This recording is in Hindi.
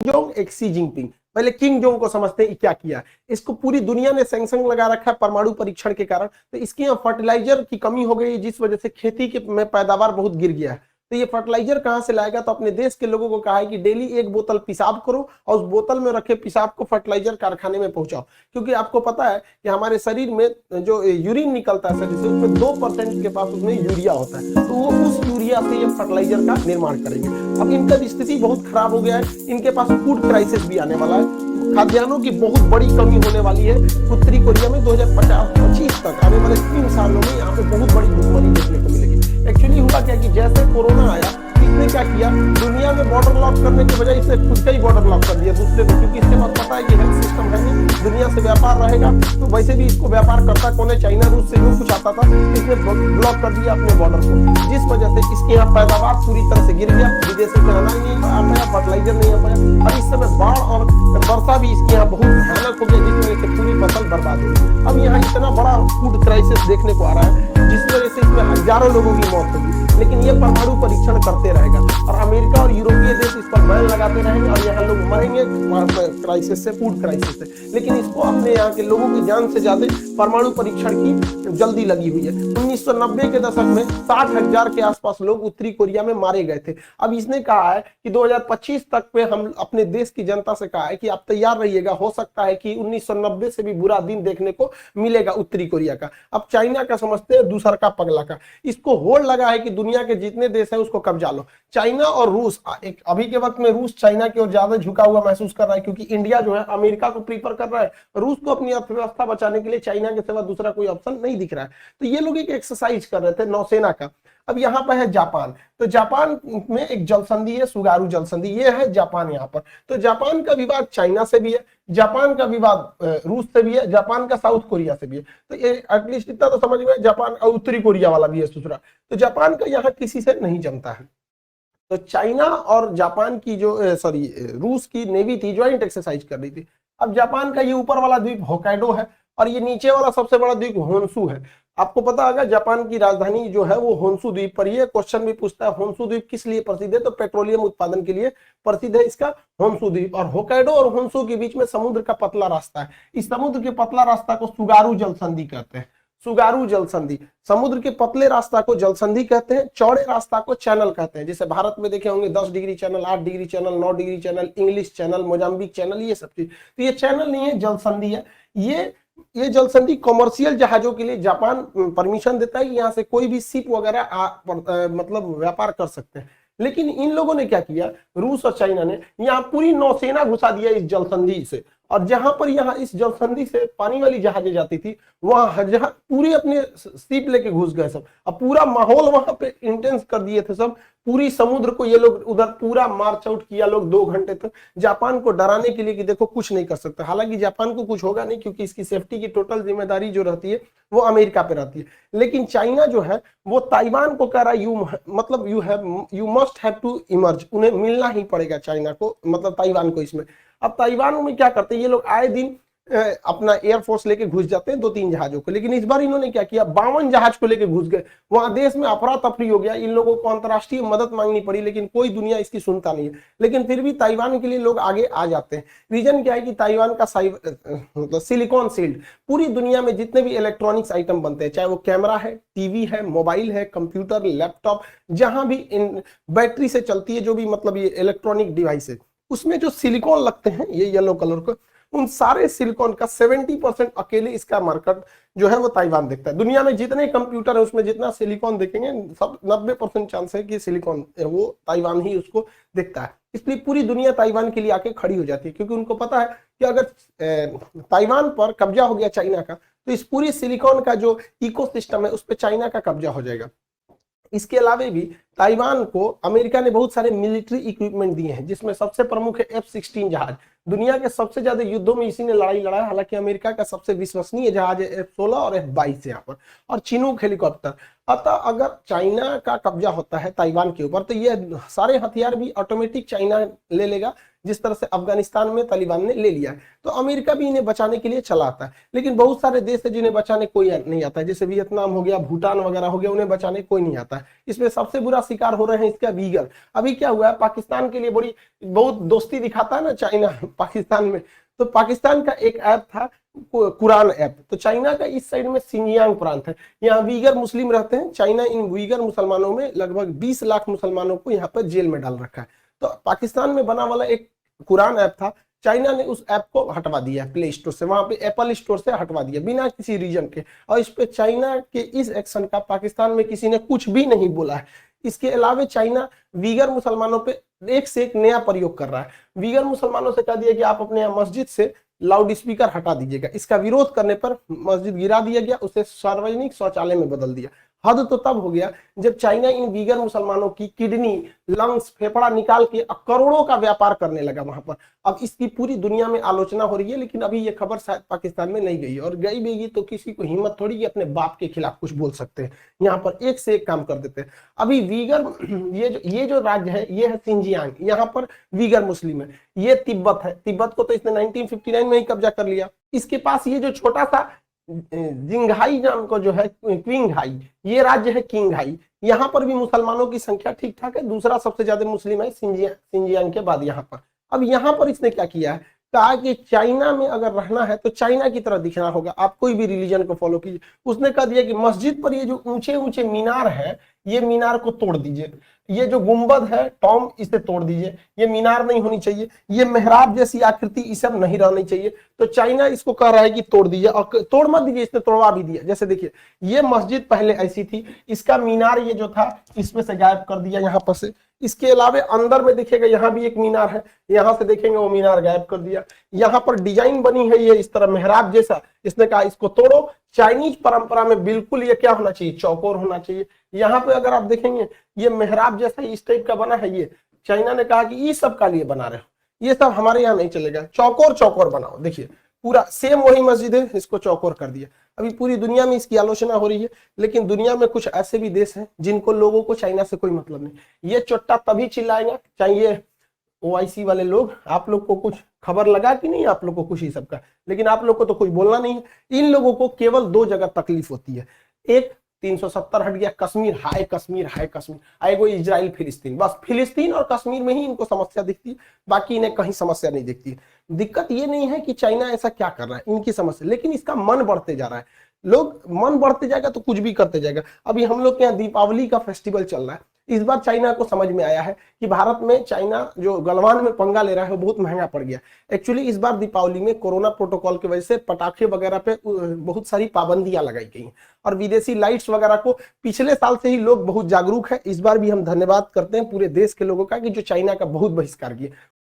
जोंग, एक शी जिनपिंग। पहले किंग जोंग को समझते हैं क्या किया। इसको पूरी दुनिया ने सैंक्शन लगा रखा है परमाणु परीक्षण के कारण। तो इसके यहाँ फर्टिलाइजर की कमी हो गई, जिस वजह से खेती के में पैदावार बहुत गिर गया है। तो ये फर्टिलाइजर कहां से लाएगा? तो अपने देश के लोगों को कहा है कि डेली 1 बोतल पेशाब करो और उस बोतल में रखे पेशाब को फर्टिलाइजर कारखाने में पहुंचाओ। क्योंकि आपको पता है कि हमारे शरीर में जो यूरिन निकलता है शरीर से, उसमें 2% के पास उसमें यूरिया होता है। तो वो उस यूरिया से ये फर्टिलाइजर का निर्माण करेंगे। अब इनका स्थिति बहुत खराब हो गया है, इनके पास फूड क्राइसिस भी आने वाला है। खाद्यान्नों की बहुत बड़ी कमी होने वाली है उत्तरी कोरिया में 2025 तक। आने वाले 3 सालों में यहाँ पे बहुत बड़ी भुखमरी देखने को मिलेगी। एक्चुअली हुआ क्या कि जैसे कोरोना आया, इसने क्या किया, दुनिया में बॉर्डर लॉक करने के बजाय इसने खुद का ही बॉर्डर लॉक कर दिया दूसरे को। क्योंकि इसके पास पता है कि हेल्थ सिस्टम है नहीं, दुनिया से व्यापार रहेगा तो वैसे भी इसको व्यापार करता कौन है, चाइना रूस से जो कुछ आता था, इसने ब्लॉक कर दिया अपने बॉर्डर को। जिस वजह से इसके यहाँ पैदावार पूरी तरह से गिर गया, विदेश से अनाज नहीं आ पाया, फर्टिलाइजर नहीं आ पाया। अब इस समय बाढ़ और वर्षा भी इसके यहाँ बहुत भयानक हो गया, जिस वजह से पूरी फसल बर्बाद हो गई। अब यहाँ इतना बड़ा फूड क्राइसिस देखने को आ रहा है, जिस वजह से इसमें हजारों लोगों की मौत होगी। लेकिन ये परमाणु परीक्षण करते रहेगा और अमेरिका और यूरोपीय देश इस पर बैन लगाते रहेंगे और यहाँ लोग मरेंगे क्राइसिस से, फूड क्राइसिस से। लेकिन इसको अपने यहाँ के लोगों की जान से ज्यादा परमाणु परीक्षण की जल्दी लगी हुई है। 1990 के दशक में 60,000 के आसपास लोग उत्तरी कोरिया में मारे गए थे। अब इसने कहा है कि 2025 तक पे हम अपने देश की जनता से कहा है कि आप तैयार रहिएगा, हो सकता है कि 1990 से भी बुरा दिन देखने को मिलेगा उत्तरी कोरिया का। अब चाइना का समझते हैं दूसरा का पगला का, इसको होड़ लगा है कि दुनिया के जितने देश है उसको कब्जा लो। चाइना और रूस, एक अभी के वक्त में रूस चाइना की ओर ज्यादा झुका हुआ महसूस कर रहा है, क्योंकि इंडिया जो है अमेरिका को प्रीफर कर रहा है, रूस को अपनी अर्थव्यवस्था बचाने के लिए चाइना के सिवा दूसरा कोई ऑप्शन नहीं दिख रहा है। तो ये लोग एक एक्सरसाइज कर रहे थे नौसेना का। अब यहाँ पर है जापान, तो जापान में एक जलसंधि है, सुगारू जलसंधि, ये है जापान यहाँ पर। तो जापान का विवाद चाइना से भी है, जापान का विवाद रूस से भी है, जापान का साउथ कोरिया से भी है। तो ये एटलीस्ट इतना तो समझ में, जापान और उत्तरी कोरिया वाला भी है दूसरा। तो जापान का यहाँ किसी से नहीं जमता है। तो चाइना और जापान की जो रूस की नेवी थी, ज्वाइंट एक्सरसाइज कर रही थी। अब जापान का ये ऊपर वाला द्वीप होकाइडो है और ये नीचे वाला सबसे बड़ा द्वीप होन्शु है। आपको पता होगा जापान की राजधानी जो है वो होन्शु द्वीप पर ही है। क्वेश्चन भी पूछता है होन्शु द्वीप किस लिए प्रसिद्ध है, तो पेट्रोलियम उत्पादन के लिए प्रसिद्ध है इसका होन्शु द्वीप। और होकाइडो और होन्शु के बीच में समुद्र का पतला रास्ता है। इस समुद्र के पतला रास्ता को सुगारू जलसंधि कहते हैं। सुगारू जलसंधि, समुद्र के पतले रास्ता को जलसंधि कहते हैं, चौड़े रास्ता को चैनल कहते हैं। जैसे भारत में देखे होंगे 10 degree channel, 8 degree channel, 9 degree channel, English channel, Mozambique channel, ये सब चीज। तो ये चैनल नहीं है, जलसंधि है। ये जलसंधि कॉमर्शियल जहाजों के लिए जापान परमिशन देता है कि यहाँ से कोई भी शिप वगैरह मतलब व्यापार कर सकते हैं। लेकिन इन लोगों ने क्या किया, रूस और चाइना ने यहाँ पूरी नौसेना घुसा दिया इस जलसंधि से। और जहां पर यहाँ इस जलसंधि से पानी वाली जहाजें जाती थी, वहां पूरी अपने शिप लेके घुस गए सब। अब पूरा माहौल वहां पे इंटेंस कर दिए थे सब। पूरी समुद्र को ये लोग उधर पूरा मार्च आउट किया लोग 2 घंटे तक, जापान को डराने के लिए कि देखो कुछ नहीं कर सकता। हालांकि जापान को कुछ होगा नहीं, क्योंकि इसकी सेफ्टी की टोटल जिम्मेदारी जो रहती है वो अमेरिका पे रहती है। लेकिन चाइना जो है वो ताइवान को कह रहा है you must have to emerge, उन्हें मिलना ही पड़ेगा चाइना को, मतलब ताइवान को इसमें। अब ताइवान में क्या करते हैं ये लोग, आए दिन अपना एयरफोर्स लेके घुस जाते हैं 2-3 जहाजों को। लेकिन इस बार इन्होंने क्या किया, 52 जहाज को लेके घुस गए। वहां देश में अफरा तफरी हो गया, इन लोगों को अंतरराष्ट्रीय मदद मांगनी पड़ी, लेकिन कोई दुनिया इसकी सुनता नहीं है। लेकिन फिर भी ताइवान के लिए लोग आगे आ जाते हैं। रीजन क्या है कि ताइवान का मतलब सिलिकॉन शील्ड, पूरी दुनिया में जितने भी इलेक्ट्रॉनिक्स आइटम बनते हैं, चाहे वो कैमरा है, टीवी है, मोबाइल है, कंप्यूटर, लैपटॉप, जहां भी बैटरी से चलती है जो भी मतलब ये इलेक्ट्रॉनिक डिवाइस है, उसमें जो सिलिकॉन लगते हैं ये येलो कलर को, उन सारे सिलिकॉन का 70% अकेले इसका मार्केट जो है वो ताइवान देखता है। दुनिया में जितने कंप्यूटर है उसमें जितना सिलिकॉन देखेंगे, सब 90% चांस है कि सिलिकॉन वो ताइवान ही उसको देखता है। इसलिए पूरी दुनिया ताइवान के लिए आके खड़ी हो जाती है, क्योंकि उनको पता है कि अगर ताइवान पर कब्जा हो गया चाइना का, तो इस पूरी सिलिकॉन का जो इकोसिस्टम है उस पर चाइना का कब्जा हो जाएगा। इसके अलावा भी ताइवान को अमेरिका ने बहुत सारे मिलिट्री इक्विपमेंट दिए हैं, जिसमें सबसे प्रमुख है F-16 जहाज। दुनिया के सबसे ज्यादा युद्धों में इसी ने लड़ाई लड़ा। हालांकि अमेरिका का सबसे विश्वसनीय जहाज है F-16 और F-22 यहाँ पर, और चिनूक हेलीकॉप्टर। अतः अगर चाइना का कब्जा होता है ताइवान के ऊपर, तो ये सारे हथियार भी ऑटोमेटिक चाइना ले लेगा, जिस तरह से अफगानिस्तान में तालिबान ने ले लिया है। तो अमेरिका भी इन्हें बचाने के लिए चला आता है। लेकिन बहुत सारे देश है जिन्हें बचाने कोई नहीं आता है, जैसे वियतनाम हो गया, भूटान वगैरह हो गया, उन्हें बचाने कोई नहीं आता है। इसमें सबसे बुरा शिकार हो रहे हैं इसका वीगर। अभी क्या हुआ है, पाकिस्तान के लिए बड़ी बहुत दोस्ती दिखाता है ना चाइना पाकिस्तान में, तो पाकिस्तान का एक ऐप था कुरान ऐप, तो चाइना का इस साइड में सिंजियांग प्रांत है, यहाँ वीगर मुस्लिम रहते हैं। चाइना इन वीगर मुसलमानों में लगभग 20 लाख मुसलमानों को यहाँ पर जेल में डाल रखा है। तो पाकिस्तान में बना वाला एक कुरान ऐप था, चाइना ने उस ऐप को हटवा दिया प्ले स्टोर से, वहां पे एप्पल स्टोर से हटवा दिया बिना किसी रीजन के। और इस पे चाइना के इस एक्शन का पाकिस्तान में किसी ने कुछ भी नहीं बोला है। इसके अलावा चाइना वीगर मुसलमानों पे एक से एक नया प्रयोग कर रहा है। वीगर मुसलमानों से कह दिया कि आप अपने मस्जिद से लाउड स्पीकर हटा दीजिएगा, इसका विरोध करने पर मस्जिद गिरा दिया गया, उसे सार्वजनिक शौचालय में बदल दिया। हद तो तब हो गया जब चाइना इन वीगर मुसलमानों की किडनी, लंग्स, फेफड़ा निकाल के करोड़ों का व्यापार करने लगा वहां पर। अब इसकी पूरी दुनिया में आलोचना हो रही है, लेकिन अभी ये खबर शायद पाकिस्तान में नहीं गई, और गई भी तो किसी को हिम्मत थोड़ी कि अपने बाप के खिलाफ कुछ बोल सकते हैं। यहाँ पर एक से एक काम कर देते हैं। अभी वीगर ये जो राज्य है ये है सिंजियांग, यहाँ पर वीगर मुस्लिम है। ये तिब्बत है, तिब्बत को तो इसने 1959 में ही कब्जा कर लिया। इसके पास ये जो छोटा सा जिंघाई नाम को जो है क्विंघाई, ये राज्य है किंघाई, यहाँ पर भी मुसलमानों की संख्या ठीक ठाक है, दूसरा सबसे ज्यादा मुस्लिम है सिंजियांग के बाद यहाँ पर। अब यहाँ पर इसने क्या किया है, कहा कि चाइना में अगर रहना है तो चाइना की तरह दिखना होगा, आप कोई भी रिलीजन को फॉलो कीजिए। उसने कह दिया कि मस्जिद पर ये जो ऊंचे ऊंचे मीनार है, ये मीनार को तोड़ दीजिए, ये जो गुंबद है टॉम, इसे तोड़ दीजिए, ये मीनार नहीं होनी चाहिए, ये मेहराब जैसी आकृति ये सब नहीं रहनी चाहिए। तो चाइना इसको कह रहा है कि तोड़ दीजिए, और तोड़ मत दीजिए, इसने तोड़वा भी दिया। जैसे देखिए ये मस्जिद पहले ऐसी थी, इसका मीनार ये जो था इसमें से गायब कर दिया यहाँ पर से। इसके अलावा अंदर में देखिएगा यहाँ भी एक मीनार है, यहाँ से देखेंगे वो मीनार गायब कर दिया। यहाँ पर डिजाइन बनी है ये इस तरह मेहराब जैसा, इसने कहा इसको तोड़ो। चाइनीज परंपरा में बिल्कुल ये क्या होना चाहिए, चौकोर होना चाहिए। यहाँ पे अगर आप देखेंगे ये मेहराब जैसा इस टाइप का बना है, ये चाइना ने कहा कि ये सब का लिए बना रहे हो, ये सब हमारे यहाँ नहीं चलेगा, चौकोर चौकोर बनाओ। देखिए पूरा सेम वही मस्जिद है, इसको चौकोर कर दिया। अभी पूरी दुनिया में इसकी आलोचना हो रही है, लेकिन दुनिया में कुछ ऐसे भी देश हैं जिनको लोगों को चाइना से कोई मतलब नहीं। ये चोट्टा तभी चिल्लाएगा चाहिए ओआईसी वाले लोग, आप लोग को कुछ खबर लगा कि नहीं, आप लोग को कुछ ही सबका, लेकिन आप लोग को तो कुछ बोलना नहीं है। इन लोगों को केवल दो जगह तकलीफ होती है, एक 370 हट गया, कश्मीर हाय कश्मीर हाय कश्मीर, आएगो इजराइल फिलिस्तीन, बस फिलिस्तीन और कश्मीर में ही इनको समस्या दिखती है, बाकी इन्हें कहीं समस्या नहीं दिखती। दिक्कत ये नहीं है कि चाइना ऐसा क्या कर रहा है, इनकी समस्या, लेकिन इसका मन बढ़ते जा रहा है। लोग मन बढ़ते जाएगा तो कुछ भी करते जाएगा। अभी हम लोग के यहाँ दीपावली का फेस्टिवल चल रहा है, इस बार चाइना को समझ में आया है कि भारत में चाइना जो गलवान में पंगा ले रहा है वो बहुत महंगा पड़ गया। एक्चुअली इस बार दीपावली में कोरोना प्रोटोकॉल की वजह से पटाखे वगैरह पे बहुत सारी पाबंदियां लगाई गई और विदेशी लाइट्स वगैरह को पिछले साल से ही लोग बहुत जागरूक है। इस बार भी हम धन्यवाद करते हैं पूरे देश के लोगों का कि जो चाइना का बहुत बहिष्कार किए।